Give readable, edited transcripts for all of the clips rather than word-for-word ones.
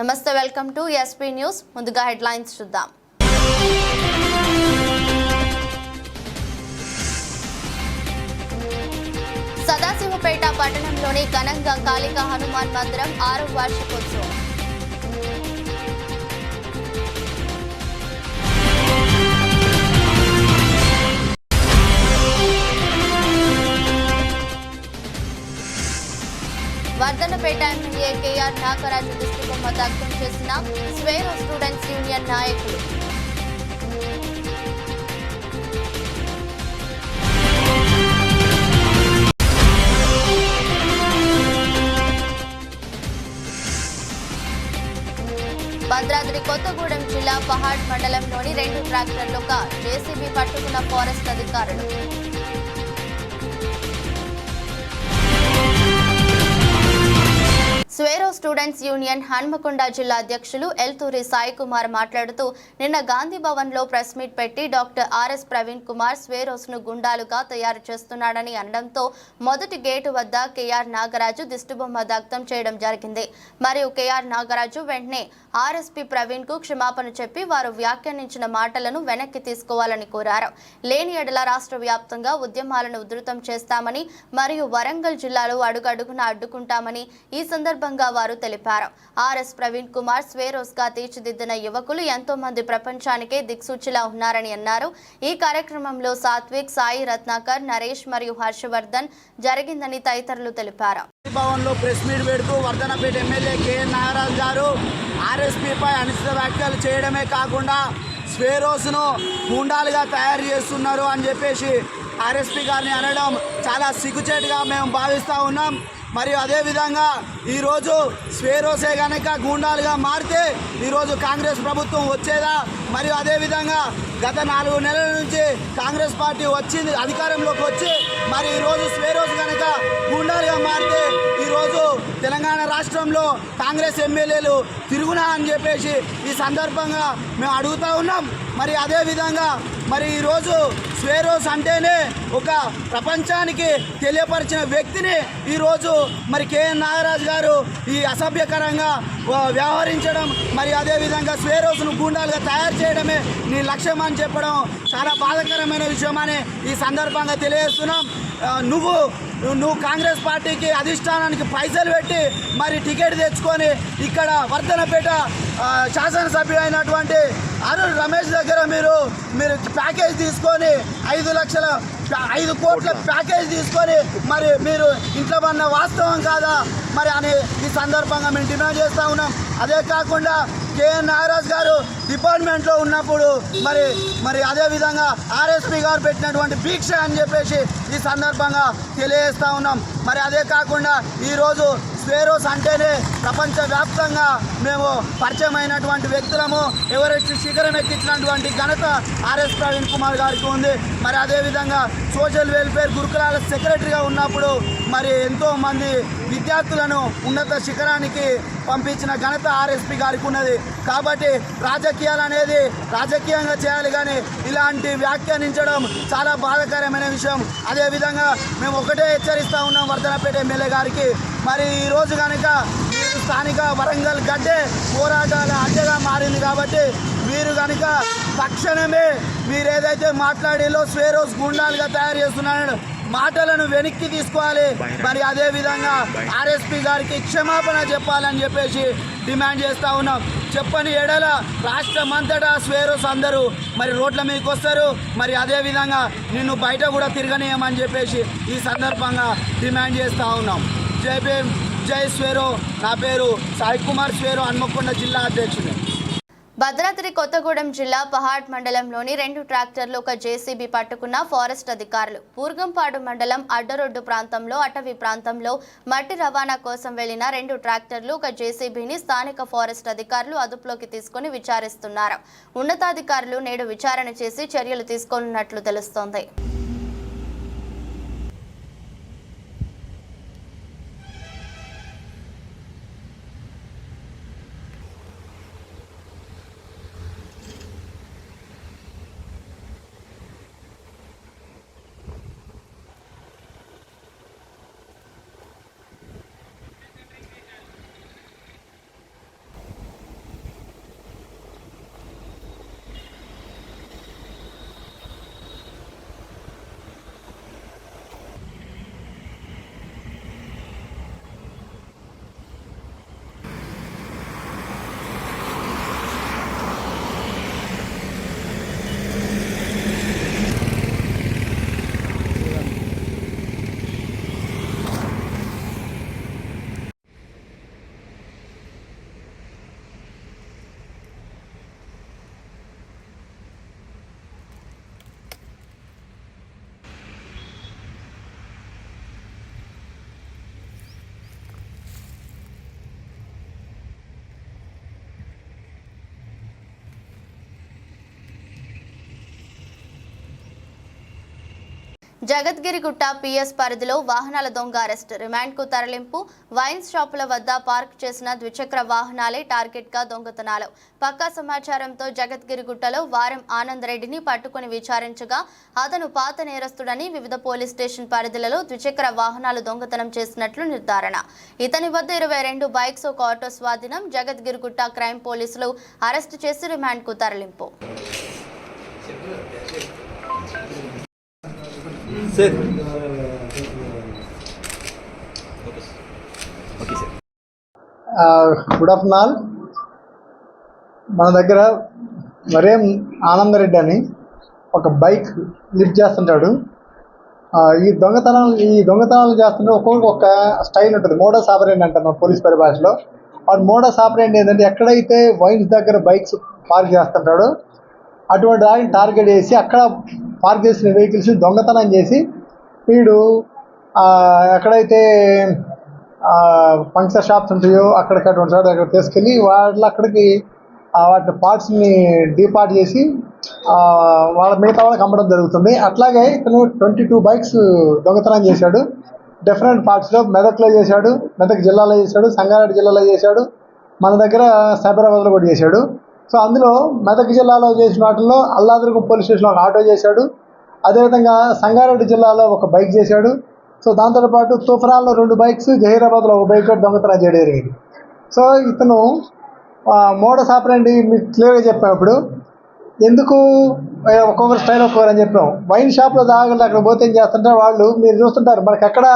నమస్తే, welcome to SP news. ముందుగా headlines చూద్దాం. సదాశివపేట పట్టణంలోని ఘనంగా కాళికా హనుమాన్ మందిరం 6వ వార్షికోత్సవం. వర్ధనపేట ఎమ్మెల్యే కేఆర్ నాగరాజు దిష్టిబొమ్మ దగ్ధం చేసిన స్వేరో స్టూడెంట్స్ యూనియన్ నాయకులు. భద్రాద్రి కొత్తగూడెం జిల్లా పహాడ్ మండలంలోని 2 ట్రాక్టర్లుగా జేసీబీ పట్టుకున్న ఫారెస్ట్ అధికారులు. స్వేరో స్టూడెంట్స్ యూనియన్ హన్మకొండ జిల్లా అధ్యక్షులు ఎల్తూరి సాయి కుమార్ మాట్లాడుతూ నిన్న గాంధీ భవన్ లో ప్రెస్ మీట్ పెట్టి డాక్టర్ ఆర్ఎస్ ప్రవీణ్ కుమార్ స్వేరోస్ ను గుండాలుగా తయారు చేస్తున్నాడని అనడంతో మొదటి గేటు వద్ద కేఆర్ నాగరాజు దిష్టిబొమ్మ దగ్ధం చేయడం జరిగింది. మరియు కేఆర్ నాగరాజు వెంటనే ఆర్ఎస్పీ ప్రవీణ్ కు క్షమాపణ చెప్పి వారు వ్యాఖ్యానించిన మాటలను వెనక్కి తీసుకోవాలని కోరారు. లేని ఎడల రాష్ట్ర వ్యాప్తంగా ఉద్యమాలను ఉధృతం చేస్తామని మరియు వరంగల్ జిల్లాలో అడుగడుగున అడ్డుకుంటామని ఈ సందర్భంగా వారు తెలిపారు. ఆర్ఎస్ ప్రవీణ్ కుమార్ స్వేరోస్ గా తీర్చిదిద్దిన యువకులు ఎంతో మంది ప్రపంచానికే దిక్సూచిలా ఉన్నారని అన్నారు. ఈ కార్యక్రమంలో సాత్విక్, సాయి రత్నాకర్, నరేష్ మరియు హర్షవర్ధన్ జరిగిందని తదితరులు తెలిపారు. భవన్ లో ప్రెస్ మీట్ పెడుతూ వర్ధనపేట ఎమ్మెల్యే కేఎన్ నాగరాజు గారు ఆర్ఎస్పీపై అనుచిత వ్యాఖ్యలు చేయడమే కాకుండా స్వేరోస్ ను గూండాలుగా తయారు చేస్తున్నారు అని చెప్పేసి ఆర్ఎస్పీ గారిని అనడం చాలా సిగ్గుచేటుగా మేము భావిస్తూ ఉన్నాం. మరియు అదేవిధంగా ఈరోజు స్వేరోసే కనుక గూండాలుగా మారితే ఈరోజు కాంగ్రెస్ ప్రభుత్వం వచ్చేదా? మరియు అదేవిధంగా గత 4 నెలల నుంచి కాంగ్రెస్ పార్టీ వచ్చింది అధికారంలోకి వచ్చి మరి ఈరోజు స్వేరోస్ కనుక గూండాలుగా మారితే ఈరోజు తెలంగాణ రాష్ట్రంలో కాంగ్రెస్ ఎమ్మెల్యేలు తిరుగునా అని చెప్పేసి ఈ సందర్భంగా మేము అడుగుతూ ఉన్నాం. మరి అదేవిధంగా మరి ఈరోజు స్వేరోస్ అంటేనే ఒక ప్రపంచానికి తెలియపరిచిన వ్యక్తిని ఈరోజు మరి కేఎన్ నాగరాజు గారు ఈ అసభ్యకరంగా వ్యవహరించడం మరి అదేవిధంగా స్వేరోస్ను గూండాలుగా తయారు చేయడమే నీ లక్ష్యం అని చెప్పడం చాలా బాధాకరమైన విషయమని ఈ సందర్భంగా తెలియజేస్తున్నాం. నువ్వు కాంగ్రెస్ పార్టీకి అధిష్టానానికి పైసలు పెట్టి మరి టికెట్ తెచ్చుకొని ఇక్కడ వర్ధనపేట శాసనసభ్యుడు అయినటువంటి అరుణ్ రమేష్ దగ్గర మీరు ప్యాకేజ్ తీసుకొని 5 కోట్ల ప్యాకేజ్ తీసుకొని మరి మీరు ఇంట్లో పడిన వాస్తవం కాదా మరి అని ఈ సందర్భంగా మేము డిమాండ్ చేస్తూ ఉన్నాం. అదే కాకుండా కేఎన్ నాగరాజ్ గారు డిపార్ట్మెంట్లో ఉన్నప్పుడు మరి అదేవిధంగా ఆర్ఎస్పీ గారు పెట్టినటువంటి దీక్ష అని చెప్పేసి ఈ సందర్భంగా తెలియజేస్తూ ఉన్నాం. మరి అదే కాకుండా ఈరోజు స్వేరోస్ అంటేనే ప్రపంచవ్యాప్తంగా మేము పరిచయమైనటువంటి వ్యక్తులము. ఎవరెస్ట్ శిఖరం ఎక్కించినటువంటి ఘనత ఆర్ఎస్ ప్రవీణ్ కుమార్ గారికి ఉంది. మరి అదేవిధంగా సోషల్ వెల్ఫేర్ గురుకులాల సెక్రటరీగా ఉన్నప్పుడు మరి ఎంతో మంది విద్యార్థులను ఉన్నత శిఖరానికి పంపించిన ఘనత ఆర్ఎస్పీ గారికి ఉన్నది. కాబట్టి రాజకీయాలు అనేది రాజకీయంగా చేయాలి, కానీ ఇలాంటి వ్యాఖ్యానించడం చాలా బాధాకరమైన విషయం. అదేవిధంగా మేము ఒకటే హెచ్చరిస్తూ ఉన్నాం వర్ధనపేట ఎమ్మెల్యే గారికి, మరి ఈరోజు కనుక మీరు స్థానిక వరంగల్ గడ్డే పోరాటాల అడ్డగా మారింది కాబట్టి మీరు కనుక తక్షణమే మీరు ఏదైతే మాట్లాడేలో స్వేరోస్ గుండాలుగా తయారు చేస్తున్నారో మాటలను వెనక్కి తీసుకోవాలి. మరి అదేవిధంగా ఆర్ఎస్పీ గారికి క్షమాపణ చెప్పాలని చెప్పేసి డిమాండ్ చేస్తూ ఉన్నాం. చెప్పని ఎడల రాష్ట్రం అంతటా స్వేరోస్ అందరూ మరి రోడ్ల మీదకి వస్తారు. మరి అదేవిధంగా నిన్ను బయట కూడా తిరగనీయమని చెప్పేసి ఈ సందర్భంగా డిమాండ్ చేస్తూ ఉన్నాం. జై భీమ్, జై స్వేరో. నా పేరు సాయి కుమార్, స్వేరో హన్మకొండ జిల్లా అధ్యక్షుడు. భద్రాద్రి కొత్తగూడెం జిల్లా పహాడ్ మండలంలోని 2 ట్రాక్టర్లు ఒక జేసీబీ పట్టుకున్న ఫారెస్ట్ అధికారులు. పూర్గంపాడు మండలం అడ్డరోడ్డు ప్రాంతంలో అటవీ ప్రాంతంలో మట్టి రవాణా కోసం వెళ్లిన 2 ట్రాక్టర్లు ఒక జేసీబీని స్థానిక ఫారెస్ట్ అధికారులు అదుపులోకి తీసుకుని విచారిస్తున్నారు. ఉన్నతాధికారులు నేడు విచారణ చేసి చర్యలు తీసుకోనున్నట్లు తెలుస్తోంది. జగద్గిరిగుట్ట పిఎస్ పరిధిలో వాహనాల దొంగ అరెస్ట్, రిమాండ్కు తరలింపు. వైన్ షాపుల వద్ద పార్క్ చేసిన ద్విచక్ర వాహనాలే టార్గెట్గా దొంగతనాలు. పక్కా సమాచారంతో జగద్గిరిగుట్టలో వారం ఆనందరెడ్డిని పట్టుకుని విచారించగా అతను పాత నేరస్తుడని, వివిధ పోలీస్ స్టేషన్ పరిధిలలో ద్విచక్ర వాహనాలు దొంగతనం చేసినట్లు నిర్ధారణ. ఇతని వద్ద 22 బైక్స్, ఒక ఆటో స్వాధీనం. జగద్గిరిగుట్ట క్రైమ్ పోలీసులు అరెస్టు చేసి రిమాండ్కు తరలింపు. Good afternoon. మన దగ్గర మరేం ఆనందరెడ్డి అని ఒక బైక్ లిఫ్ట్ చేస్తుంటాడు. ఈ దొంగతనాలు చేస్తుంటే ఒక్కొక్క ఒక స్టైల్ ఉంటుంది. మోడస్ ఆపరెండి అంటారు మన పోలీస్ పరిభాషలో. వాడు మోడస్ ఆపరెండి ఏంటంటే ఎక్కడైతే వైన్స్ దగ్గర బైక్స్ పార్క్ చేస్తుంటాడో అటువంటి దాన్ని టార్గెట్ చేసి అక్కడ పార్క్ చేసిన వెహికల్స్ దొంగతనం చేసి వీడు ఎక్కడైతే పంక్చర్ షాప్స్ ఉంటాయో అక్కడికి అటువంటి చోట అక్కడ తీసుకెళ్ళి అక్కడికి వాటి పార్ట్స్ని డీపార్ట్ చేసి వాళ్ళ మిగతా వాళ్ళకి అమ్మడం జరుగుతుంది. అట్లాగే ఇతను 22 బైక్స్ దొంగతనం చేశాడు. డిఫరెంట్ పార్ట్స్లో మెదక్లో చేశాడు, మెదక్ జిల్లాలో చేశాడు, సంగారెడ్డి జిల్లాలో చేశాడు, మన దగ్గర సైబరాబాద్లో కూడా చేశాడు. సో అందులో మెదక్ జిల్లాలో చేసిన వాటిల్లో అల్లాదుర్గం పోలీస్ స్టేషన్లో ఒక ఆటో చేశాడు. అదేవిధంగా సంగారెడ్డి జిల్లాలో ఒక బైక్ చేశాడు. సో దాంతోపాటు తూఫరాన్లో 2 బైక్స్, జహీరాబాద్లో ఒక బైక్ కూడా దొంగతనం చేయడం జరిగింది. సో ఇతను మోడస్ ఆపరెండి మీకు క్లియర్గా చెప్పినప్పుడు ఎందుకు ఒక్కొక్కరు స్టైల్ ఒక్కొక్కరు అని చెప్పాం. వైన్ షాప్లో దాగలు అక్కడ పోతే ఏం చేస్తుంటే వాళ్ళు మీరు చూస్తుంటారు మనకి ఎక్కడ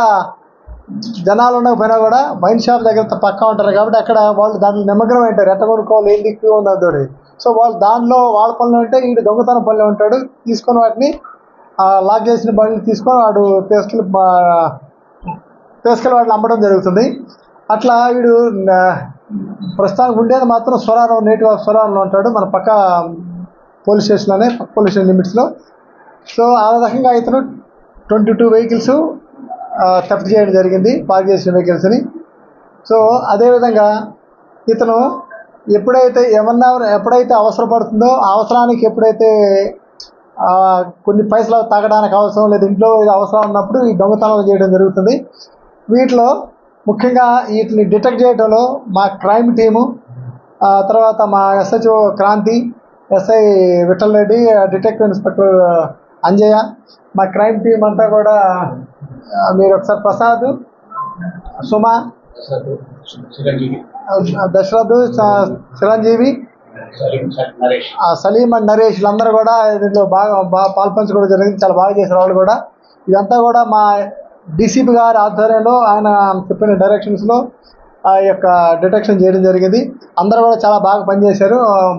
జనాలు ఉండకపోయినా కూడా వైన్ షాప్ దగ్గర పక్కా ఉంటారు కాబట్టి అక్కడ వాళ్ళు దాంట్లో నిమగ్నం ఉంటారు. ఎట్ట కొనుక్కోవాలి, ఏం దిక్కు ఉన్నది. సో వాళ్ళు దానిలో వాళ్ళ పనులు ఉంటే వీడు దొంగతనం పనులు ఉంటాడు. తీసుకొని వాటిని లాక్ చేసిన బండ్లు తీసుకొని వాడు తీసుకెళ్ళి వాటిని అమ్మడం జరుగుతుంది. అట్లా వీడు ప్రస్తుతానికి ఉండేది మాత్రం స్వరారం, నేటివ్ ఆఫ్ స్వరారంలో ఉంటాడు, మన పక్క పోలీస్ స్టేషన్లోనే, పక్క పోలీస్ స్టేషన్ లిమిట్స్లో. సో ఆ రకంగా ఇతను 22 వెహికల్స్ థెఫ్ట్ చేయడం జరిగింది, పార్క్ చేసిన వెహికల్స్ని. సో అదేవిధంగా ఇతను ఎప్పుడైతే అవసరపడుతుందో ఆ అవసరానికి ఎప్పుడైతే కొన్ని పైసలు తాగడానికి అవసరం లేదు, ఇంట్లో అవసరం ఉన్నప్పుడు ఈ దొంగతనాలు చేయడం జరుగుతుంది. వీటిలో ముఖ్యంగా వీటిని డిటెక్ట్ చేయడంలో మా క్రైమ్ టీము, తర్వాత మా SHO Kranthi, SI Vithal Reddy, detective inspector Anjaiah, మా క్రైమ్ టీం అంతా కూడా మీరు ఒకసారి ప్రసాద్, సుమ, దశరథ్, చిరంజీవి, సలీం అండ్ నరేష్ వీళ్ళందరూ కూడా దీంట్లో బాగా పాల్పంచుకోవడం జరిగింది. చాలా బాగా చేశారు వాళ్ళు కూడా. ఇదంతా కూడా మా DCP గారి ఆధ్వర్యంలో ఆయన చెప్పిన డైరెక్షన్స్లో ఆ యొక్క డిటెక్షన్ చేయడం జరిగింది. అందరూ కూడా చాలా బాగా పనిచేశారు.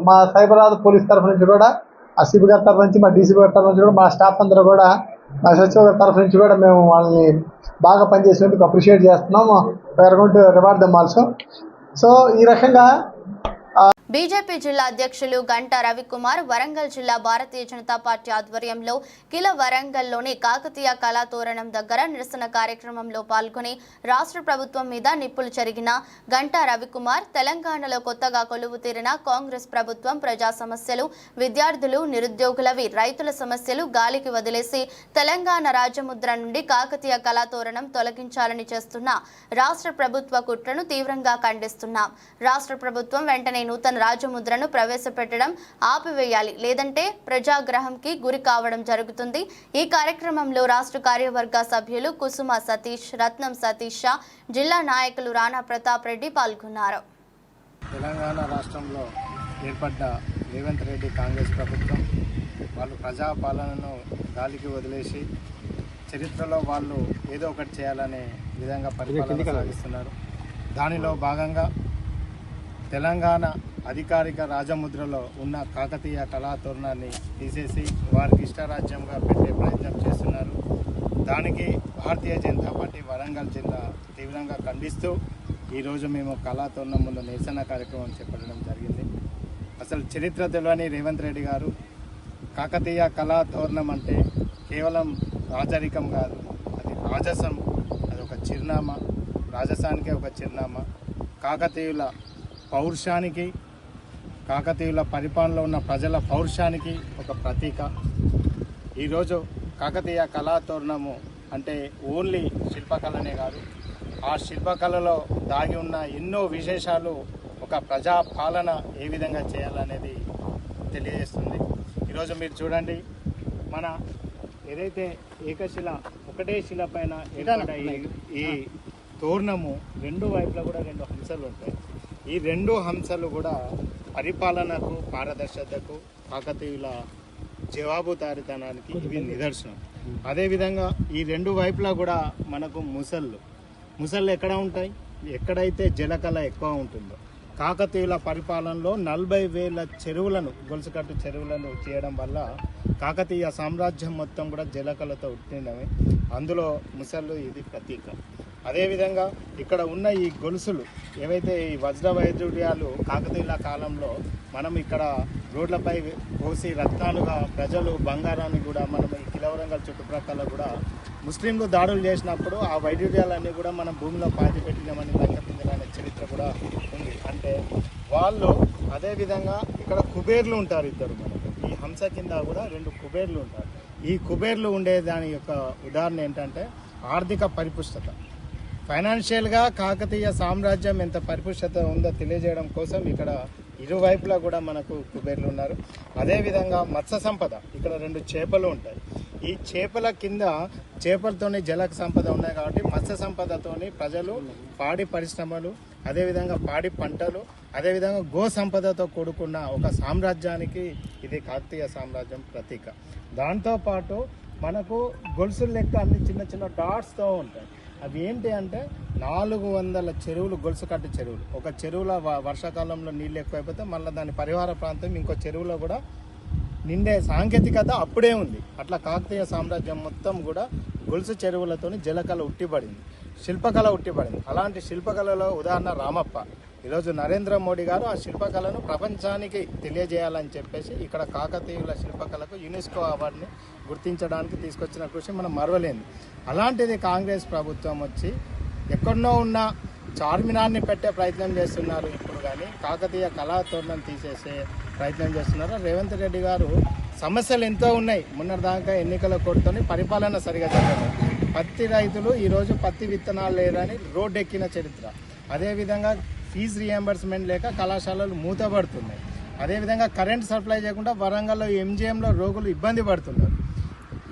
మా సైబరాబాద్ పోలీస్ తరఫు నుంచి కూడా, ఆ సిపి గారి తరఫు నుంచి, మా DCP గారి తరఫు నుంచి కూడా, మా స్టాఫ్ అందరూ కూడా, మా SHO గారి తరఫు నుంచి కూడా మేము వాళ్ళని బాగా పనిచేసినందుకు అప్రిషియేట్ చేస్తున్నాము. We are going to reward them also. So ఈ రకంగా బీజేపీ జిల్లా అధ్యక్షులు గంటా రవికుమార్ వరంగల్ జిల్లా భారతీయ జనతా పార్టీ ఆధ్వర్యంలో కిల వరంగల్లోని కాకతీయ కళాతోరణం దగ్గర నిరసన కార్యక్రమంలో పాల్గొని రాష్ట్ర ప్రభుత్వం మీద నిప్పులు చెరిగిన గంటా రవికుమార్, తెలంగాణలో కొత్తగా కొలువు తీరిన కాంగ్రెస్ ప్రభుత్వం ప్రజా సమస్యలు, విద్యార్థులు, నిరుద్యోగులవి, రైతుల సమస్యలు గాలికి వదిలేసి తెలంగాణ రాజముద్ర నుండి కాకతీయ కళాతోరణం తొలగించాలని చేస్తున్న రాష్ట్ర ప్రభుత్వ కుట్రను తీవ్రంగా ఖండిస్తున్నాం. రాష్ట్ర ప్రభుత్వం వెంటనే నూతన రాజముద్రను ప్రవేశపెట్టడం ఆపివేయాలి, లేదంటే ప్రజాగ్రహంకి గురి కావడం జరుగుతుంది. ఈ కార్యక్రమంలో రాష్ట్ర కార్యవర్గ సభ్యులు కుసుమ సతీష్, రత్నం సతీష్ షా, జిల్లా నాయకులు రాణా ప్రతాప్ రెడ్డి పాల్గొన్నారు. తెలంగాణ రాష్ట్రంలో ఏర్పడ్డ రేవంత్ రెడ్డి కాంగ్రెస్ ప్రభుత్వం వాళ్ళు ప్రజాపాలనను గాలికి వదిలేసి చరిత్రలో వాళ్ళు ఏదో ఒకటి చేయాలనే విధంగా పరిపాలన సాగిస్తున్నారు. దానిలో భాగంగా తెలంగాణ అధికారిక రాజముద్రలో ఉన్న కాకతీయ కళాతోరణాన్ని తీసేసి వారికి ఇష్టరాజ్యంగా పెట్టే ప్రయత్నం చేస్తున్నారు. దానికి భారతీయ జనతా పార్టీ వరంగల్ జిల్లా తీవ్రంగా ఖండిస్తూ ఈరోజు మేము కళాతోరణం ముందు నిరసన కార్యక్రమం చేపట్టడం జరిగింది. అసలు చరిత్ర తెలియని రేవంత్ రెడ్డి గారు కాకతీయ కళాతోరణం అంటే కేవలం రాజరికం కాదు, అది రాజసం, అది ఒక చిరునామా, రాజసానికే ఒక చిరునామా, కాకతీయుల పౌరుషానికి, కాకతీయుల పరిపాలనలో ఉన్న ప్రజల పౌరుషానికి ఒక ప్రతీక. ఈరోజు కాకతీయ కళాతోరణము అంటే ఓన్లీ శిల్పకళనే కాదు, ఆ శిల్పకళలో దాగి ఉన్న ఎన్నో విశేషాలు ఒక ప్రజా పాలన ఏ విధంగా చేయాలనేది తెలియజేస్తుంది. ఈరోజు మీరు చూడండి, మన ఏదైతే ఏకశిల ఒకటే శిల పైన ఏర్పడ్డ ఈ తోరణము రెండు వైపులా కూడా 2 హంసలు ఉంటాయి. ఈ 2 హంసలు కూడా పరిపాలనకు, పారదర్శకతకు, కాకతీయుల జవాబుదారీతనానికి ఇవి నిదర్శనం. అదేవిధంగా ఈ 2 వైపులా కూడా మనకు ముసళ్ళు ఎక్కడ ఉంటాయి? ఎక్కడైతే జలకళ ఎక్కువ ఉంటుందో. కాకతీయుల పరిపాలనలో 40,000 చెరువులను, గొలుసుకట్టు చెరువులను చేయడం వల్ల కాకతీయ సామ్రాజ్యం మొత్తం కూడా జలకళతో ఉట్టినవి. అందులో ముసళ్ళు ఇది ప్రతీక. అదేవిధంగా ఇక్కడ ఉన్న ఈ గొలుసులు ఏవైతే ఈ వజ్ర వైడూర్యాలు కాకతీయుల కాలంలో మనం ఇక్కడ రోడ్లపై పోసి రత్నాలుగా ప్రజలు బంగారాన్ని కూడా మనం ఈ కిలవరంగల్ చుట్టుప్రక్కల కూడా ముస్లింలు దాడులు చేసినప్పుడు ఆ వైడూర్యాలన్నీ కూడా మనం భూమిలో పాతిపెట్టినామని లంకపిందలనే చరిత్ర కూడా ఉంది. అంటే వాళ్ళు అదేవిధంగా ఇక్కడ కుబేర్లు ఉంటారు ఇద్దరు. మనకు ఈ హంస కింద కూడా 2 కుబేర్లు ఉంటారు. ఈ కుబేర్లు ఉండే దాని యొక్క ఉదాహరణ ఏంటంటే ఆర్థిక పరిపుష్టత. ఫైనాన్షియల్గా కాకతీయ సామ్రాజ్యం ఎంత పరిపుష్టత ఉందో తెలియజేయడం కోసం ఇక్కడ ఇరువైపులా కూడా మనకు కుబేర్లు ఉన్నారు. అదేవిధంగా మత్స్య సంపద, ఇక్కడ 2 చేపలు ఉంటాయి. ఈ చేపల కింద చేపలతోని జల సంపద ఉన్నాయి కాబట్టి మత్స్య సంపదతోని ప్రజలు పాడి పరిశ్రమలు, అదేవిధంగా పాడి పంటలు, అదేవిధంగా గో సంపదతో కూడుకున్న ఒక సామ్రాజ్యానికి ఇది కాకతీయ సామ్రాజ్యం ప్రతీక. దాంతోపాటు మనకు గొలుసులు లెక్క అన్ని చిన్న చిన్న డాట్స్తో ఉంటాయి. అవి ఏంటి అంటే 400 చెరువులు, గొలుసు కట్టు చెరువులు. ఒక చెరువులో వర్షాకాలంలో నీళ్ళు ఎక్కువైపోతే మళ్ళీ దాని పరివార ప్రాంతం ఇంకో చెరువులో కూడా నిండే సాంకేతికత అప్పుడే ఉంది. అట్లా కాకతీయ సామ్రాజ్యం మొత్తం కూడా గొలుసు చెరువులతోని జలకళ ఉట్టిపడింది, శిల్పకళ ఉట్టిపడింది. అలాంటి శిల్పకళలో ఉదాహరణ రామప్ప. ఈరోజు నరేంద్ర మోడీ గారు ఆ శిల్పకళను ప్రపంచానికి తెలియజేయాలని చెప్పేసి ఇక్కడ కాకతీయుల శిల్పకళకు యునెస్కో అవార్డుని గుర్తించడానికి తీసుకొచ్చిన కృషి మనం మరవలేంది. అలాంటిది కాంగ్రెస్ ప్రభుత్వం వచ్చి ఎక్కడో ఉన్న చార్మినార్ని పెట్టే ప్రయత్నం చేస్తున్నారు ఇప్పుడు, కానీ కాకతీయ కళాతోరణం తీసేసే ప్రయత్నం చేస్తున్నారు. రేవంత్ రెడ్డి గారు సమస్యలు ఎంతో ఉన్నాయి. మొన్నటిదాకా ఎన్నికల కోడ్తోని పరిపాలన సరిగా జరగలేదు. పత్తి రైతులు ఈరోజు పత్తి విత్తనాలు లేదని రోడ్డు ఎక్కిన చరిత్ర. అదేవిధంగా ఫీజు రియంబర్స్మెంట్ లేక కళాశాలలు మూతపడుతున్నాయి. అదేవిధంగా కరెంట్ సప్లై చేయకుండా వరంగల్లో ఎంజిఎంలో రోగులు ఇబ్బంది పడుతున్నారు.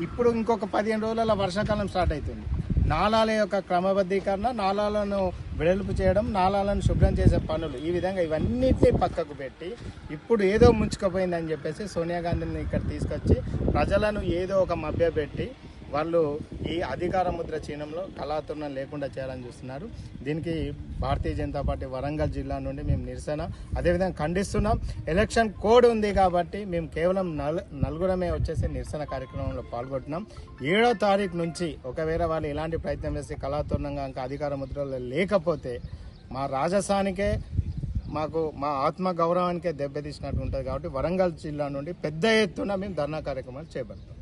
ఇప్పుడు ఇంకొక 15 రోజుల వర్షాకాలం స్టార్ట్ అవుతుంది. నాలాల యొక్క క్రమబద్ధీకరణ, నాలాలను వెడల్పు చేయడం, నాలాలను శుభ్రం చేసే పనులు, ఈ విధంగా ఇవన్నిటినీ పక్కకు పెట్టి ఇప్పుడు ఏదో ముంచుకుపోయిందని చెప్పేసి సోనియా గాంధీని ఇక్కడ తీసుకొచ్చి ప్రజలను ఏదో ఒక మభ్యపెట్టి వాళ్ళు ఈ అధికార ముద్ర చిహ్నంలో కళాతోరణం లేకుండా చేయాలని చూస్తున్నారు. దీనికి భారతీయ జనతా పార్టీ వరంగల్ జిల్లా నుండి మేము నిరసన అదేవిధంగా ఖండిస్తున్నాం. ఎలక్షన్ కోడ్ ఉంది కాబట్టి మేము కేవలం నలుగురమే వచ్చేసి నిరసన కార్యక్రమంలో పాల్గొంటున్నాం. 7వ తారీఖు నుంచి ఒకవేళ వాళ్ళు ఎలాంటి ప్రయత్నం చేసి కళాతోరణంగా ఇంకా అధికార ముద్రలో లేకపోతే మా రాజస్థానికే మాకు మా ఆత్మ గౌరవానికే దెబ్బతీసినట్టు ఉంటుంది. కాబట్టి వరంగల్ జిల్లా నుండి పెద్ద ఎత్తున మేము ధర్నా కార్యక్రమాలు చేపడతాం.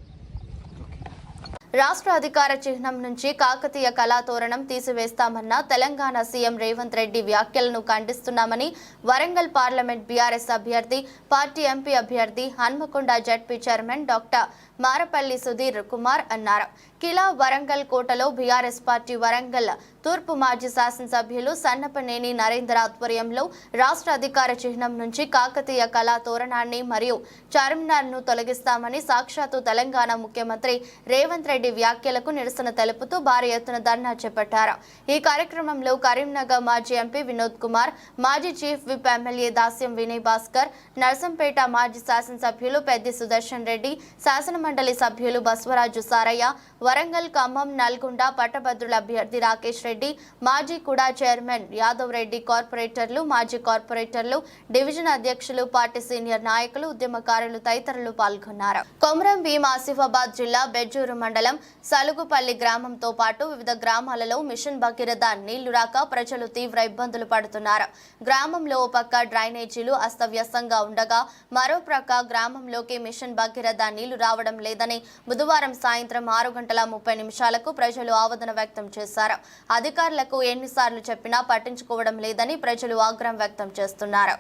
రాష్ట్ర అధికార చిహ్నం నుంచి కాకతీయ కళాతోరణం తీసివేస్తామన్న తెలంగాణ సీఎం రేవంత్ రెడ్డి వ్యాఖ్యలను ఖండిస్తున్నామని వరంగల్ పార్లమెంట్ బీఆర్ఎస్ అభ్యర్థి, పార్టీ ఎంపీ అభ్యర్థి, Hanamkonda ZP chairman doctor Marapalli Sudheer Kumar అన్నారు. కిలా వరంగల్ కోటలో బీఆర్ఎస్ పార్టీ వరంగల్ తూర్పు మాజీ శాసనసభ్యులు సన్నపనేని నరేందర్ ఆధ్వర్యంలో రాష్ట్ర అధికార చిహ్నం నుంచి కాకతీయ కళాతోరణాన్ని మరియు చార్మినార్ను తొలగిస్తామని సాక్షాత్తు తెలంగాణ ముఖ్యమంత్రి రేవంత్ రెడ్డి వ్యాఖ్యలకు నిరసన తెలుపుతూ భారీ ఎత్తున ధర్నా చేపట్టారు. ఈ కార్యక్రమంలో కరీంనగర్ మాజీ ఎంపీ వినోద్ కుమార్, మాజీ చీఫ్ విప్ ఎమ్మెల్యే దాస్యం వినయ్ భాస్కర్, నర్సంపేట మాజీ శాసనసభ్యులు పెద్ది సుదర్శన్ రెడ్డి, శాసనమండలి సభ్యులు బస్వరాజు సారయ్య, వరంగల్, ఖమ్మం, నల్గొండ పట్టభద్రుల అభ్యర్థి రాకేష్ రెడ్డి, మాజీ కుడా చైర్మన్ యాదవ్ రెడ్డి, కార్పొరేటర్లు, మాజీ కార్పొరేటర్లు, డివిజన్ అధ్యక్షులు, పార్టీ సీనియర్ నాయకులు, ఉద్యమకారులు తదితరులు పాల్గొన్నారు. కొమరం భీం ఆసిఫాబాద్ జిల్లా బెజ్జూరు మండలం సలుగుపల్లి గ్రామంతో పాటు వివిధ గ్రామాలలో మిషన్ భగీరథ నీళ్లు రాక ప్రజలు తీవ్ర ఇబ్బందులు పడుతున్నారు. గ్రామంలో ఓ పక్క డ్రైనేజీలు అస్తవ్యస్తంగా ఉండగా మరో ప్రక్క గ్రామంలోకి మిషన్ భగీరథ నీళ్లు రావడం లేదని బుధవారం సాయంత్రం 6:30 ప్రజలు ఆవేదన వ్యక్తం చేశారు. అధికారులకు ఎన్నిసార్లు చెప్పినా పట్టించుకోవడం లేదని ప్రజలు ఆగ్రహం వ్యక్తం చేస్తున్నారు.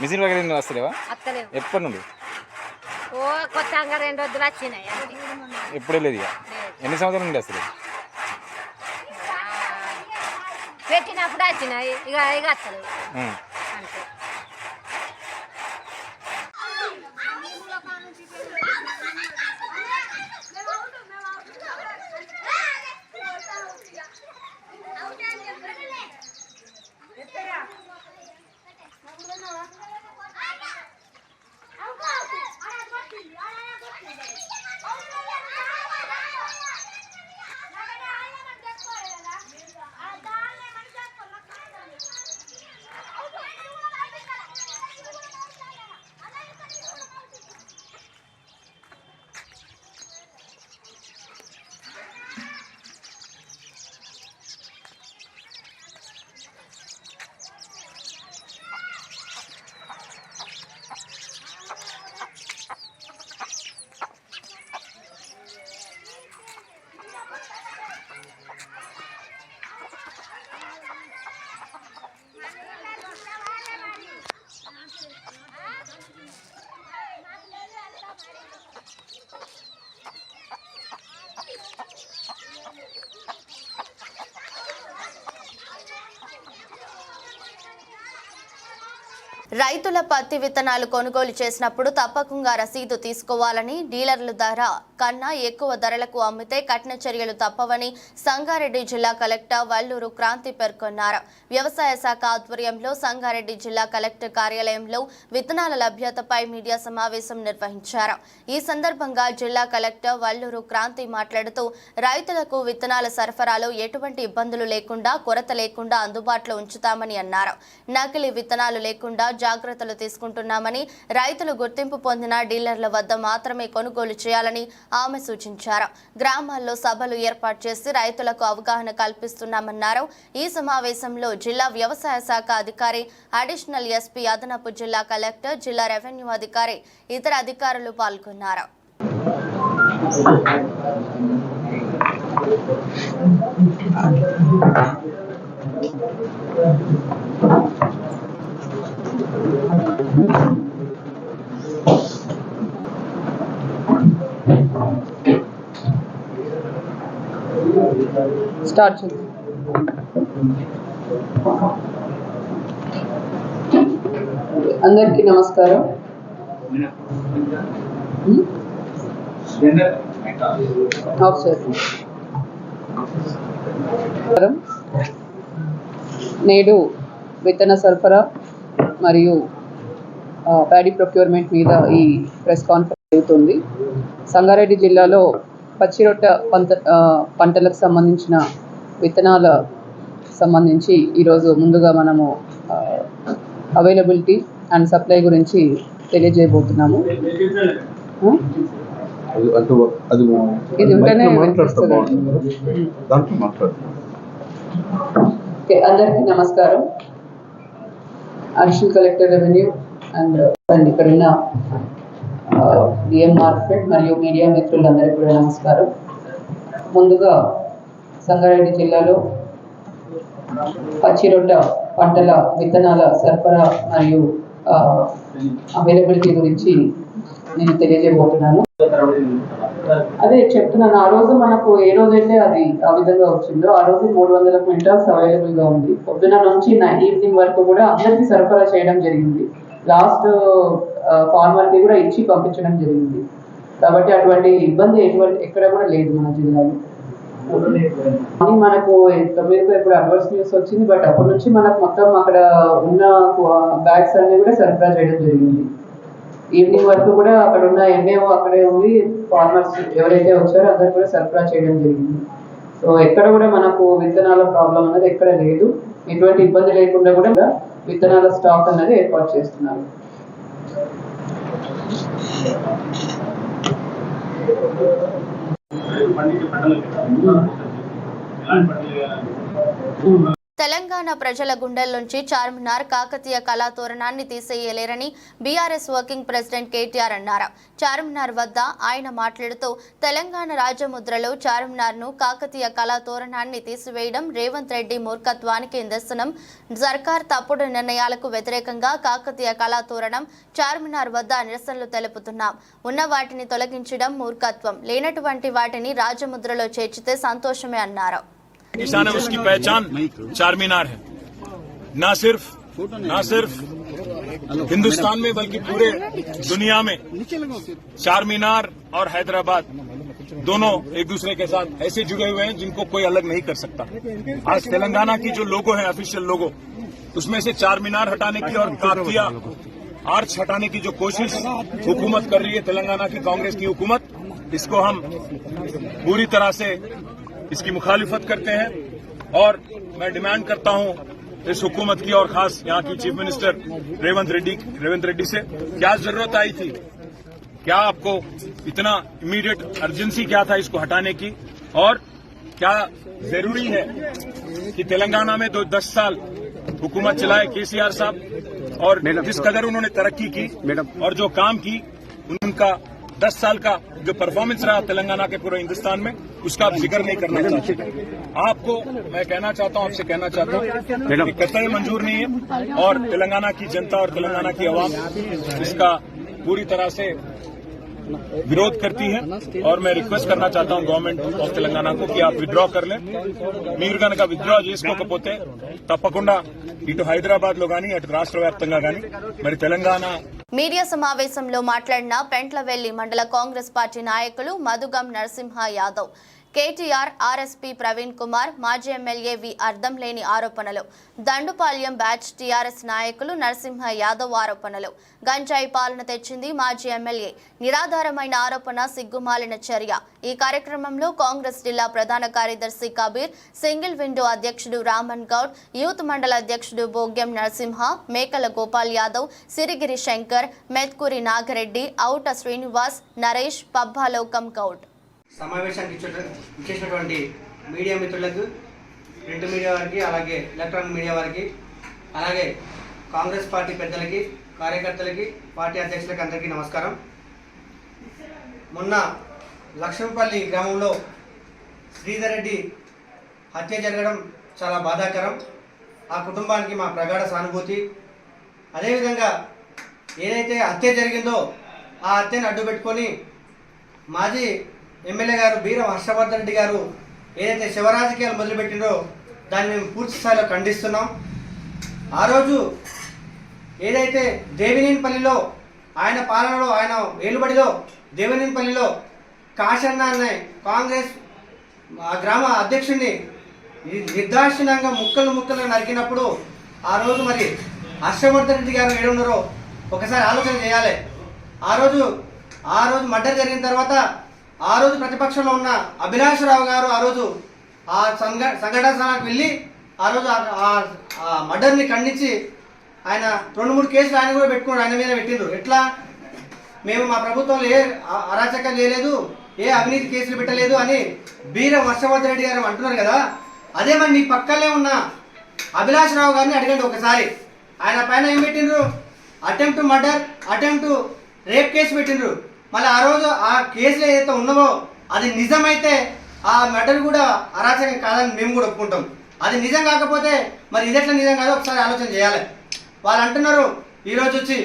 మిషన్ వగైరా వస్తలేవా? ఎప్పటి నుండి? ఓ కొత్తగా 2 రోజులు వచ్చినాయి అంతే. ఎప్పుడే లేదు ఇక. ఎన్ని సంవత్సరాల నుండి అసలు? పెట్టినప్పుడు వచ్చినాయి, ఇక ఇక వస్తలేదు అంతే. రైతుల పత్తి విత్తనాలు కొనుగోలు చేసినప్పుడు తప్పకుండా రసీదు తీసుకోవాలని, డీలర్ల ధర కన్నా ఎక్కువ ధరలకు అమ్మితే కఠిన చర్యలు తప్పవని సంగారెడ్డి జిల్లా కలెక్టర్ వల్లూరు క్రాంతి పేర్కొన్నారు. వ్యవసాయ శాఖ ఆధ్వర్యంలో సంగారెడ్డి జిల్లా కలెక్టర్ కార్యాలయంలో విత్తనాల లభ్యతపై మీడియా సమావేశం నిర్వహించారు. ఈ సందర్భంగా జిల్లా కలెక్టర్ వల్లూరు క్రాంతి మాట్లాడుతూ రైతులకు విత్తనాల సరఫరాలో ఎటువంటి ఇబ్బందులు లేకుండా, కొరత లేకుండా అందుబాటులో ఉంచుతామని అన్నారు. నకిలీ విత్తనాలు లేకుండా జాగ్రత్తలు తీసుకుంటున్నామని, రైతులు గుర్తింపు పొందిన డీలర్ల వద్ద మాత్రమే కొనుగోలు చేయాలని ఆమె సూచించారు. గ్రామాల్లో సభలు ఏర్పాటు చేసి రైతులకు అవగాహన కల్పిస్తున్నామన్నారు. ఈ సమావేశంలో జిల్లా వ్యవసాయ శాఖ అధికారి, అడిషనల్ ఎస్పీ, అదనపు జిల్లా కలెక్టర్, జిల్లా రెవెన్యూ అధికారి, ఇతర అధికారులు పాల్గొన్నారు. స్టార్ట్ చేద్దాం. అందరికీ నమస్కారం. నేడు విత్తన సరఫరా మరియు ప్యాడీ ప్రొక్యూర్మెంట్ మీద ఈ ప్రెస్ కాన్ఫరెన్స్ జరుగుతుంది. సంగారెడ్డి జిల్లాలో పచ్చిరొట్ట పంటలకు సంబంధించిన విత్తనాల సంబంధించి ఈరోజు ముందుగా మనము అవైలబిలిటీ అండ్ సప్లై గురించి తెలియజేయబోతున్నాము. ఇది ఉంటేనే అందరికీ నమస్కారం. అడిషనల్ కలెక్టర్ రెవెన్యూ అండ్ ఇక్కడ ఉన్న డిఎం మార్కెట్ మరియు మీడియా మిత్రులందరికీ కూడా నమస్కారం. ముందుగా సంగారెడ్డి జిల్లాలో పచ్చిరొట్ట పంటల విత్తనాల సరఫరా మరియు అవైలబిలిటీ గురించి నేను తెలియజేయబోతున్నాను. అదే చెప్తున్నాను, ఆ రోజు మనకు ఏ రోజైతే అది ఆ విధంగా వచ్చిందో ఆ రోజు 300 క్వింటాల్స్ అవైలబుల్గా ఉంది. పొద్దున నుంచి ఈవినింగ్ వరకు కూడా అందరికీ సరఫరా చేయడం జరిగింది. లాస్ట్ ఫార్మర్కి కూడా ఇచ్చి పంపించడం జరిగింది. కాబట్టి అటువంటి ఇబ్బంది ఎక్కడ కూడా లేదు మన జిల్లాలో. మనకు 9కు ఇప్పుడు అడ్వర్స్ న్యూస్ వచ్చింది, బట్ అప్పటి నుంచి మనకు మొత్తం అక్కడ ఉన్న బ్యాగ్స్ అన్ని కూడా సరఫరా చేయడం జరిగింది. ఈవినింగ్ వరకు కూడా అక్కడ ఉన్న ఎంఏఓ అక్కడే ఉంది, ఫార్మర్స్ ఎవరైతే వచ్చారో అందరు కూడా సరఫరా చేయడం జరిగింది. సో ఎక్కడ కూడా మనకు విత్తనాల ప్రాబ్లం అనేది ఎక్కడ లేదు. ఎటువంటి ఇబ్బంది లేకుండా కూడా విత్తనాల స్టాక్ అనేది ఏర్పాటు చేస్తున్నారు. తెలంగాణ ప్రజల గుండెల్లోంచి చార్మినార్ కాకతీయ కళాతోరణాన్ని తీసేయలేరని బీఆర్ఎస్ వర్కింగ్ ప్రెసిడెంట్ కేటీఆర్ అన్నారు. చార్మినార్ వద్ద ఆయన మాట్లాడుతూ తెలంగాణ రాజముద్రలో చార్మినార్ను కాకతీయ కళాతోరణాన్ని తీసివేయడం రేవంత్ రెడ్డి మూర్ఖత్వానికి నిదర్శనం. సర్కార్ తప్పుడు నిర్ణయాలకు వ్యతిరేకంగా కాకతీయ కళాతోరణం చార్మినార్ వద్ద నిరసనలు తెలుపుతున్నాం. ఉన్న వాటిని తొలగించడం మూర్ఖత్వం, లేనటువంటి వాటిని రాజముద్రలో చేర్చితే సంతోషమే అన్నారు. निशान है, उसकी पहचान चार मीनार है। ना सिर्फ हिंदुस्तान में बल्कि पूरे दुनिया में चार मीनार और हैदराबाद दोनों एक दूसरे के साथ ऐसे जुड़े हुए हैं जिनको कोई अलग नहीं कर सकता। आज तेलंगाना की जो लोगो है, ऑफिशियल लोगो, उसमें से चार मीनार हटाने की और काकतिया आर्च हटाने की जो कोशिश हुकूमत कर रही है, तेलंगाना की कांग्रेस की हुकूमत, इसको हम पूरी तरह से इसकी मुखालिफत करते हैं। और मैं डिमांड करता हूं इस हुकूमत की और खास यहां की चीफ मिनिस्टर रेवंत रेड्डी से, क्या जरूरत आई थी, क्या आपको इतना इमीडिएट अर्जेंसी क्या था इसको हटाने की, और क्या जरूरी है कि तेलंगाना में 10 साल हुकूमत चलाए केसीआर साहब, और जिस कदर उन्होंने तरक्की की और जो काम की, उनका 10 साल का जो परफॉर्मेंस रहा तेलंगाना के पूरे हिंदुस्तान में, उसका आप जिक्र नहीं करना चाहते। आपको मैं कहना चाहता हूं, आपसे कहना चाहता हूं कि कतई मंजूर नहीं है, और तेलंगाना की जनता और तेलंगाना की आवाम इसका पूरी तरह से विरोध करती है। और मैं रिक्वेस्ट करना चाहता हूं गवर्नमेंट ऑफ तेलंगाना को कि आप विड्रॉ कर लें। మీరు కనుక విత్డ్రా చేసుకోకపోతే తప్పకుండా ఇటు హైదరాబాద్ లో గానీ అటు రాష్ట్ర వ్యాప్తంగా గానీ మరి తెలంగాణ. మీడియా సమావేశంలో మాట్లాడిన పెంట్లవెల్లి మండల కాంగ్రెస్ పార్టీ నాయకులు మధుగం నరసింహ యాదవ్, కేటీఆర్, ఆర్ఎస్పీ ప్రవీణ్ కుమార్, మాజీ ఎమ్మెల్యే వి అర్థం లేని ఆరోపణలు, దండుపాల్యం బ్యాచ్ టీఆర్ఎస్ నాయకులు నరసింహ యాదవ్ ఆరోపణలు, గంజాయి పాలన తెచ్చింది మాజీ ఎమ్మెల్యే, నిరాధారమైన ఆరోపణ, సిగ్గుమాలిన చర్య. ఈ కార్యక్రమంలో కాంగ్రెస్ జిల్లా ప్రధాన కార్యదర్శి కబీర్, సింగిల్ విండో అధ్యక్షుడు రామన్ గౌడ్, యూత్ మండల అధ్యక్షుడు బోగ్యం నరసింహ, మేకల గోపాల్ యాదవ్, సిరిగిరి శంకర్, మెత్కూరి నాగరెడ్డి, ఔట శ్రీనివాస్, నరేష్, పబ్బాలోకం గౌడ్. సమావేశానికి ఇచ్చేసినటువంటి మీడియా మిత్రులకు, ప్రింట్ మీడియా వారికి, అలాగే ఎలక్ట్రానిక్ మీడియా వారికి, అలాగే కాంగ్రెస్ పార్టీ పెద్దలకి, కార్యకర్తలకి, పార్టీ అధ్యక్షులకి అందరికీ నమస్కారం. మొన్న లక్ష్మీపల్లి గ్రామంలో శ్రీధర్ రెడ్డి హత్య జరగడం చాలా బాధాకరం. ఆ కుటుంబానికి మా ప్రగాఢ సానుభూతి. అదేవిధంగా ఏదైతే హత్య జరిగిందో ఆ హత్యను అడ్డుపెట్టుకొని మాజీ ఎమ్మెల్యే గారు బీరం హర్షవర్ధన్ రెడ్డి గారు ఏదైతే శివరాజకీయాలు మొదలుపెట్టిందో దాన్ని మేము పూర్తి స్థాయిలో ఖండిస్తున్నాం. ఆ రోజు ఏదైతే దేవినేనిపల్లిలో ఆయన పాలనలో, ఆయన ఏలుబడిలో దేవినేనిపల్లిలో కాశన్న అనే కాంగ్రెస్ గ్రామ అధ్యక్షుడిని నిర్దాక్షిణ్యంగా ముక్కలు నరికినప్పుడు ఆ రోజు మరి హర్షవర్ధన్ రెడ్డి గారు ఏడున్నారో ఒకసారి ఆలోచన చేయాలి. ఆ రోజు మర్డర్ జరిగిన తర్వాత ఆ రోజు ప్రతిపక్షంలో ఉన్న అభిలాషరావు గారు ఆ రోజు ఆ సంఘటన స్థలానికి వెళ్ళి ఆ రోజు ఆ మర్డర్ని ఖండించి ఆయన 2-3 కేసులు ఆయన కూడా పెట్టుకున్నారు, ఆయన మీద పెట్టిండ్రు. ఎట్లా, మేము మా ప్రభుత్వంలో ఏ అరాచకం చేయలేదు, ఏ అవినీతి కేసులు పెట్టలేదు అని బీరం హర్షవర్ధన్ రెడ్డి గారు అంటున్నారు కదా. అదే మరి మీ పక్కనే ఉన్న అభిలాషరావు గారిని అడగండి ఒకసారి. ఆయన పైన ఏం పెట్టిండ్రు? Attempt murder, attempt rape case పెట్టిండ్రు. మళ్ళీ ఆ రోజు ఆ కేసులు ఏదైతే ఉన్నావో అది నిజమైతే ఆ మర్డర్ కూడా అరాచకం కాదని మేము కూడా ఒప్పుకుంటాం. అది నిజం కాకపోతే మరి ఇది ఎట్లా నిజం కాదో ఒకసారి ఆలోచన చేయాలి. వాళ్ళు అంటున్నారు ఈరోజు వచ్చి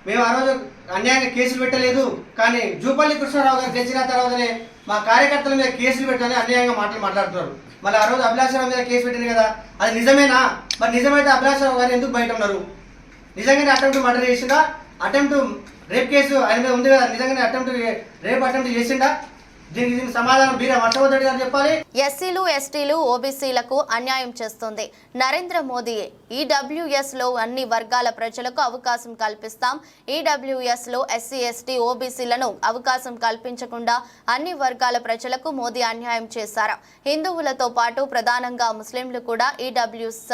మేము ఆ రోజు అన్యాయంగా కేసులు పెట్టలేదు, కానీ జూపల్లి కృష్ణారావు గారు గెలిచిన తర్వాతనే మా కార్యకర్తల మీద కేసులు పెట్టని అన్యాయంగా మాట్లాడుతున్నారు. మళ్ళీ ఆ రోజు అభిలాషరావు మీద కేసు పెట్టింది కదా, అది నిజమేనా? మరి నిజమైతే అభిలాషరావు గారు ఎందుకు బయట ఉన్నారు? నిజంగానే అటెంప్ట్ మర్డర్ చేసిందా? అటెంప్ట్ రేప్ కేసు ఆయన మీద ఉంది కదా, నిజంగానే రేప్ అటెంప్ట్ చేసిండా? దీనికి సమాధానం బీరం హర్షవర్ధన్ రెడ్డి గారు చెప్పాలి. ఎస్సీలు, ఎస్టీలు, ఓబీసీలకు అన్యాయం చేస్తుంది నరేంద్ర మోదీయే. ఈడబ్ల్యూఎస్ లో అన్ని వర్గాల ప్రజలకు అవకాశం కల్పిస్తాం. ఈడబ్ల్యూఎస్ లో ఎస్సీ, ఎస్టీ, ఓబీసీలను అవకాశం కల్పించకుండా అన్ని వర్గాల ప్రజలకు మోదీ అన్యాయం చేశారు. హిందువులతో పాటు ప్రధానంగా ముస్లింలు కూడా ఈడబ్ల్యూఎస్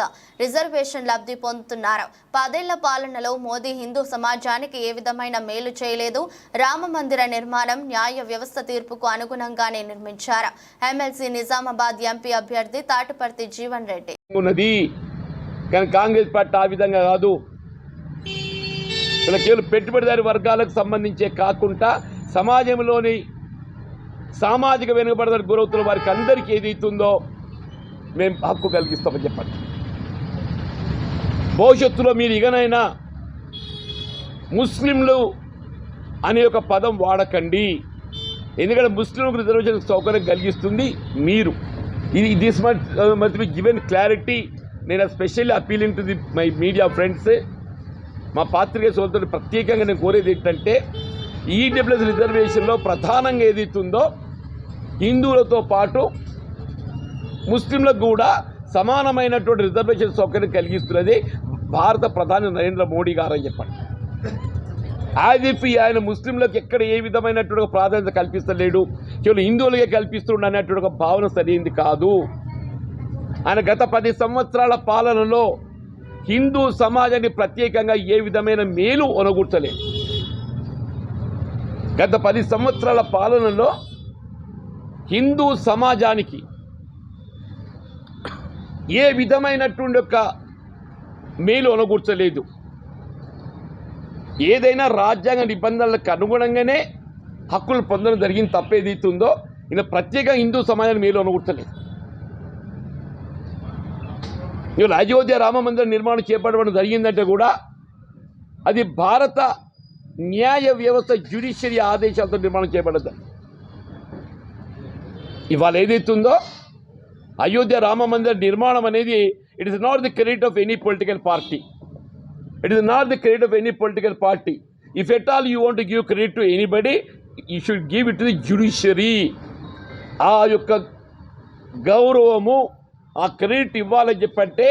రిజర్వేషన్ లబ్ధి పొందుతున్నారు. 10 ఏళ్ల పాలనలో మోదీ హిందూ సమాజానికి ఏ విధమైన మేలు చేయలేదు. రామ మందిర నిర్మాణం, న్యాయ వ్యవస్థ తీర్పుకు అనుగుణంగానే నిర్మించారు. ఎమ్మెల్సీ నిజామాబాద్ ఎంపీ అభ్యర్థి తాటిపర్తి జీవన్ రెడ్డి ఉన్నది కానీ కాంగ్రెస్ పార్టీ ఆ విధంగా కాదు. ఇలా కేవలం పెట్టుబడిదారి వర్గాలకు సంబంధించే కాకుండా సమాజంలోని సామాజిక వెనుకబడిన గురవుతున్న వారికి అందరికీ ఏదైతుందో మేము హక్కు కలిగిస్తామని చెప్పండి. భవిష్యత్తులో మీరు ఇకనైనా ముస్లింలు అనే ఒక పదం వాడకండి. ఎందుకంటే ముస్లింలకు రిజర్వేషన్ సౌకర్యం కలిగిస్తుంది మీరు. This must be given clarity. నేను specially appealing to the my media friends. మా పాత్రికేయ సోదరులు ప్రత్యేకంగా నేను కోరేది ఏంటంటే ఈడబ్ల్యూఎస్ రిజర్వేషన్లో ప్రధానంగా ఏదైతుందో హిందువులతో పాటు ముస్లింలకు కూడా సమానమైనటువంటి రిజర్వేషన్ సౌకర్యం కలిగిస్తున్నది భారత ప్రధాని నరేంద్ర మోడీ గారు అని చెప్పండి. యాజ్ ఇఫ్ ఆయన ముస్లింలకు ఎక్కడ ఏ విధమైనటువంటి ప్రాధాన్యత కల్పిస్తలేడు, కేవలం హిందువులకే కల్పిస్తుండ అనేటువంటి ఒక భావన సరైంది కాదు. ఆయన గత 10 సంవత్సరాల పాలనలో హిందూ సమాజాన్ని ప్రత్యేకంగా ఏ విధమైన మేలు ఒనగూర్చలేదు. గత 10 సంవత్సరాల పాలనలో హిందూ సమాజానికి ఏ విధమైనటువంటి ఒక మేలు ఒనగూర్చలేదు. ఏదైనా రాజ్యాంగ నిబంధనలకు అనుగుణంగానే హక్కులు పొందడం జరిగింది. తప్పేదైతుందో ఈయన ప్రత్యేకంగా హిందూ సమాజాన్ని మేలు ఒనగూర్చలేదు. ఇవాళ అయోధ్య రామ మందిర నిర్మాణం చేపట్టడం జరిగిందంటే కూడా అది భారత న్యాయ వ్యవస్థ జ్యుడిషియరీ ఆదేశాలతో నిర్మాణం చేయబడదు. ఇవాళ ఏదైతుందో అయోధ్య రామ మందిర నిర్మాణం అనేది it is not the credit of any political party. It is not the credit of any political party. If at all you want to give credit to anybody, you should give it to the judiciary. ఆ యొక్క గౌరవము ఆ credit ఇవ్వాలని చెప్పంటే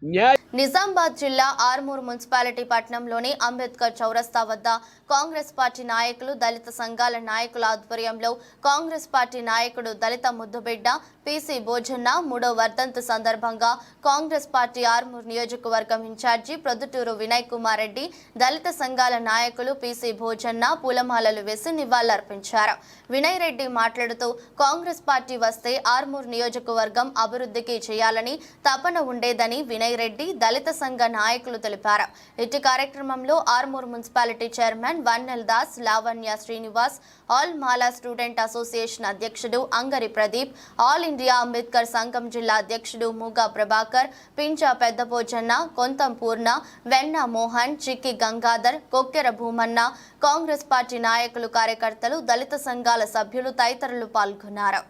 న్యాయ. నిజామాబాద్ జిల్లా Armoor municipality పట్టణంలోని అంబేద్కర్ చౌరస్తా వద్ద కాంగ్రెస్ పార్టీ నాయకులు, దళిత సంఘాల నాయకుల ఆధ్వర్యంలో కాంగ్రెస్ పార్టీ నాయకుడు దళిత ముద్దుబిడ్డ పీసీ భోజన్న 3వ వర్ధంతి సందర్భంగా కాంగ్రెస్ పార్టీ ఆర్మూర్ నియోజకవర్గం ఇన్ఛార్జి ప్రొద్దుటూరు వినయ్ కుమార్ రెడ్డి, దళిత సంఘాల నాయకులు పీసీ భోజన్న పూలమాలలు వేసి నివాళులర్పించారు. వినయ్ రెడ్డి మాట్లాడుతూ కాంగ్రెస్ పార్టీ వస్తే ఆర్మూర్ నియోజకవర్గం అభివృద్ధికి చేయాలని తపన ఉండేదని వినయ్ రెడ్డి, దళిత సంఘ నాయకులు తెలిపారు. ఇటు కార్యక్రమంలో Armoor municipality chairman Vannel Das, Lavanya Srinivas, all Mala student association అధ్యక్షుడు అంగరి ప్రదీప్, ఆల్ ఇండియా అంబేద్కర్ సంఘం జిల్లా అధ్యక్షుడు మూగా ప్రభాకర్, పించా పెద్దపోజన్న, కొంతం పూర్ణ, వెన్న మోహన్, చిక్కి గంగాధర్, కొక్కెర భూమన్న, కాంగ్రెస్ పార్టీ నాయకులు, కార్యకర్తలు, దళిత సంఘాల సభ్యులు తదితరులు పాల్గొన్నారు.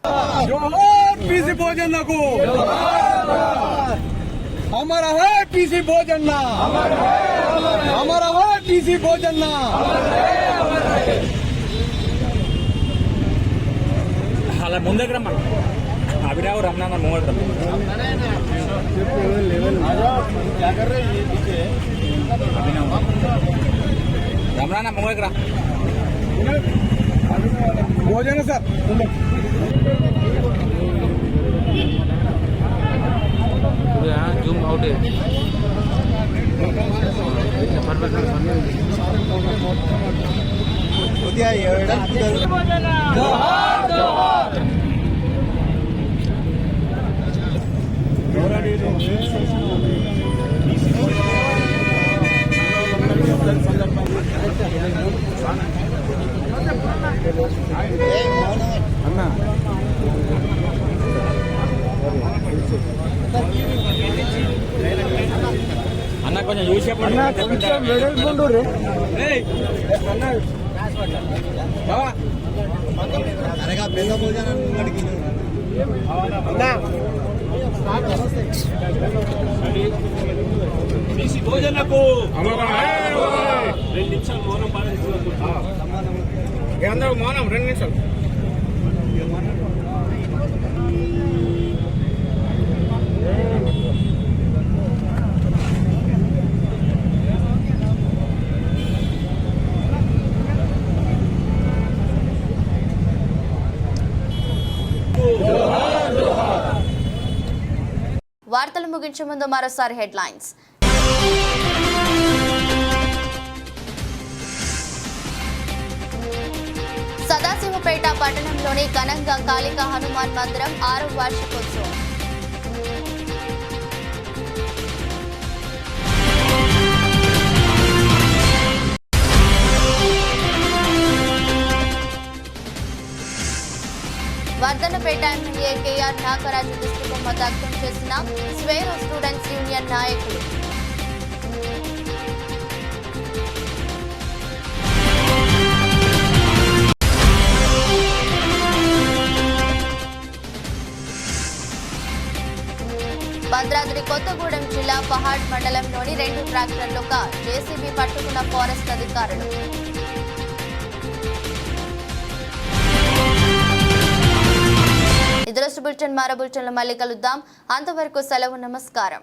हमारा है पीसी भोजन्ना, हमारा है पीसी भोजन्ना. అలా ముందుకు రమ్మను. అభిరావు రమణ ముంగడు రమణ ముంగకు రా. भोजन सर జూమ్ అవుట్ అన్నా అన్న కొంచెం చూసే భోజనకు 2 నిమిషాలు మౌనం పాటిస్తున్నారు. అందరూ మౌనం 2 నిమిషాలు. వార్తలు ముగించే ముందు మరోసారి హెడ్లైన్స్. సదాశివపేట పట్టణంలోని ఘనంగా కాళికా హనుమాన్ మందిరం 6వ వార్షికోత్సవం. వర్ధనపేట ఎమ్మెల్యే కేఆర్ నాగరాజు దిష్టిబొమ్మ దగ్ధం చేసిన స్వేరో స్టూడెంట్స్ యూనియన్ నాయకులు. భద్రాద్రి కొత్తగూడెం జిల్లా పహాడ్ మండలంలోని 2 ట్రాక్టర్లుగా జేసీబీ పట్టుకున్న ఫారెస్ట్ అధికారులు. ఇదొక బులెటిన్. మరో బులెటిన్లో మళ్ళీ కలుద్దాం. అంతవరకు సెలవు. నమస్కారం.